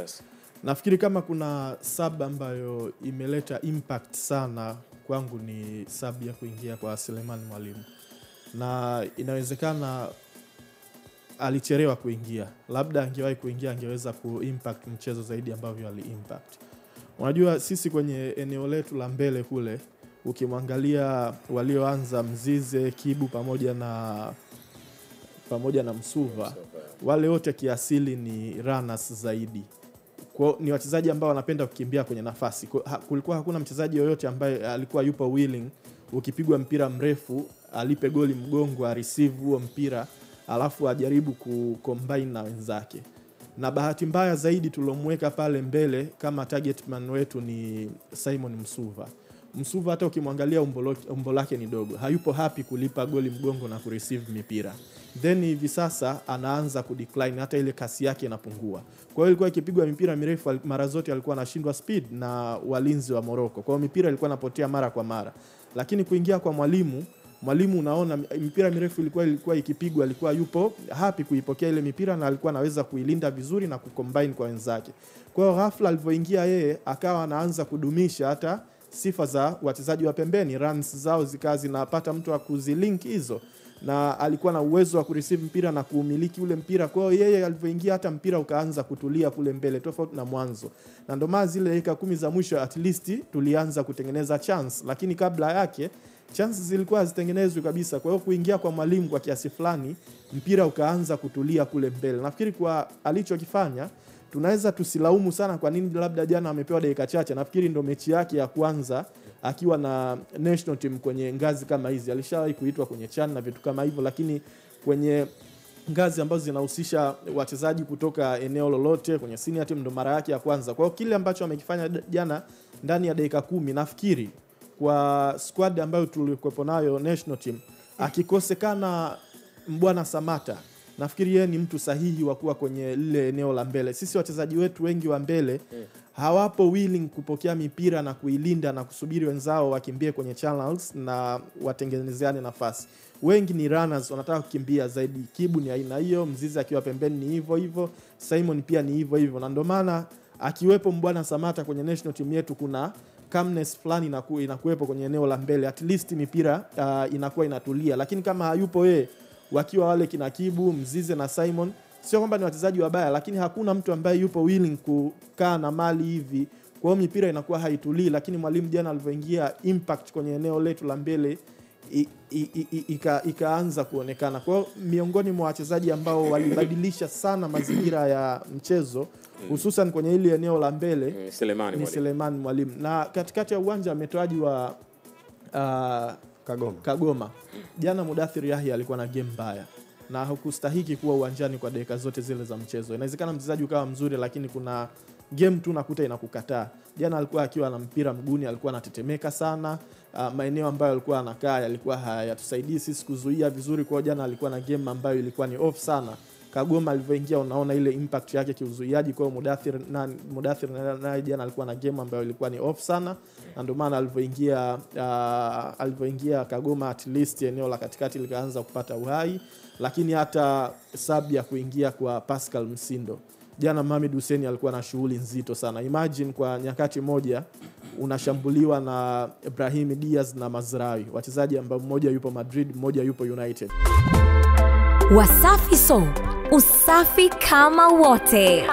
Yes. Nafikiri kama kuna sub ambayo imeleta impact sana kwangu ni sub ya kuingia kwa Selemani Mwalimu. Na inawezekana alichelewa kuingia. Labda angewahi kuingia angeweza kuimpact mchezo zaidi ambavyo ali-impact. Unajua sisi kwenye eneo letu la mbele kule, ukimwangalia walioanza Mzize, Kibu pamoja na Msuva, wale wote kiasili ni runners zaidi. Kwa ni wachezaji ambao wanapenda kukimbia kwenye nafasi. Kulikuwa hakuna mchezaji yoyote ambaye alikuwa yupo willing ukipigwa mpira mrefu alipe goli mgongo receive huo mpira alafu ajaribu kucombine na wenzake. Na bahati mbaya zaidi tulomweka pale mbele kama target man wetu ni Simon Msuva. Msuva hata ukimwangalia umbo lake ni dogo. Hayupo happy kulipa goli mgongo na kureceive mipira. Then hivi sasa anaanza kudecline, hata ile kasi yake inapungua. Kwa hiyo ilikuwa ikipigwa mipira mirefu mara zote alikuwa anashindwa speed na walinzi wa Morocco. Kwa hiyo mipira ilikuwa inapotea mara kwa mara. Lakini kuingia kwa Mwalimu unaona mipira mirefu ilikuwa ikipigwa, alikuwa yupo happy kuipokea ile mipira na alikuwa anaweza kuilinda vizuri na kucombine kwa wenzake. Kwa hiyo ghafla alivyoingia yeye akawa anaanza kudumisha hata sifa za wachezaji wa pembeni, runs zao zikawa zinapata mtu wa kuzilink hizo, na alikuwa na uwezo wa kureceive mpira na kuumiliki ule mpira. Kwa hiyo yeye alivyoingia hata mpira ukaanza kutulia kule mbele tofauti na mwanzo. Na ndio maana zile dakika 10 za mwisho at least tulianza kutengeneza chance, lakini kabla yake chances zilikuwa hazitengenezwi kabisa. Kwa hiyo kuingia kwa Mwalimu kwa kiasi fulani mpira ukaanza kutulia kule mbele. Nafikiri kwa alichokifanya tunaweza tusilaumu sana kwa nini labda jana amepewa dakika chache. Nafikiri ndio mechi yake ya kwanza akiwa na national team kwenye ngazi kama hizi. Alishawahi kuitwa kwenye CHAN na vitu kama hivyo, lakini kwenye ngazi ambazo zinahusisha wachezaji kutoka eneo lolote kwenye senior team ndio mara yake ya kwanza. Kwa hiyo kile ambacho amekifanya jana ndani ya dakika 10 nafikiri kwa squad ambayo tulikuwa nayo national team, akikosekana Mbwana Samata, nafikiri yeye ni mtu sahihi wa kuwa kwenye lile eneo la mbele. Sisi wachezaji wetu wengi wa mbele hawapo willing kupokea mipira na kuilinda na kusubiri wenzao wakimbie kwenye channels na watengenezeane nafasi. Wengi ni runners, wanataka kukimbia zaidi. Kibu ni aina hiyo, Mzizi akiwa pembeni ni hivyo hivyo, Simon pia ni hivyo hivyo. Na ndio maana akiwepo Mbwana Samata kwenye national team yetu kuna calmness fulani inakuwepo kwenye eneo la mbele, at least mipira inakuwa inatulia. Lakini kama hayupo yeye, wakiwa wale kina Kibu, Mzize na Simon, sio kwamba ni wachezaji wabaya, lakini hakuna mtu ambaye yupo willing kukaa na mali hivi. Kwa hiyo mipira inakuwa haitulii. Lakini Mwalimu jana alivyoingia, impact kwenye eneo letu la mbele ikaanza kuonekana. Kwa hiyo miongoni mwa wachezaji ambao walibadilisha sana mazingira ya mchezo hususan kwenye ile eneo la mbele ni Selemani Mwalimu. Na katikati ya uwanja ametoaji wa Kagoma. Jana Mudathir Yahya alikuwa na game mbaya na hukustahiki kuwa uwanjani kwa dakika zote zile za mchezo. Inawezekana mchezaji ukawa mzuri lakini kuna game tu nakuta inakukataa. Jana alikuwa akiwa na mpira mguuni, alikuwa anatetemeka sana. Maeneo ambayo alikuwa anakaa yalikuwa hayatusaidii sisi kuzuia vizuri. Kwa jana alikuwa na game ambayo ilikuwa ni off sana. Kagoma alivyoingia unaona ile impact yake kiuzuiaji. Kwa Mudathir naye jana alikuwa na game ambayo ilikuwa ni off sana, na ndio maana alivyoingia Kagoma at least eneo la katikati likaanza kupata uhai. Lakini hata sub ya kuingia kwa Pascal Msindo jana, Mohamed Hussein alikuwa na shughuli nzito sana. Imagine kwa nyakati moja unashambuliwa na Ibrahim Diaz na Mazraoui, wachezaji ambao mmoja yupo Madrid, mmoja yupo United. Wasafi So, usafi kama wote.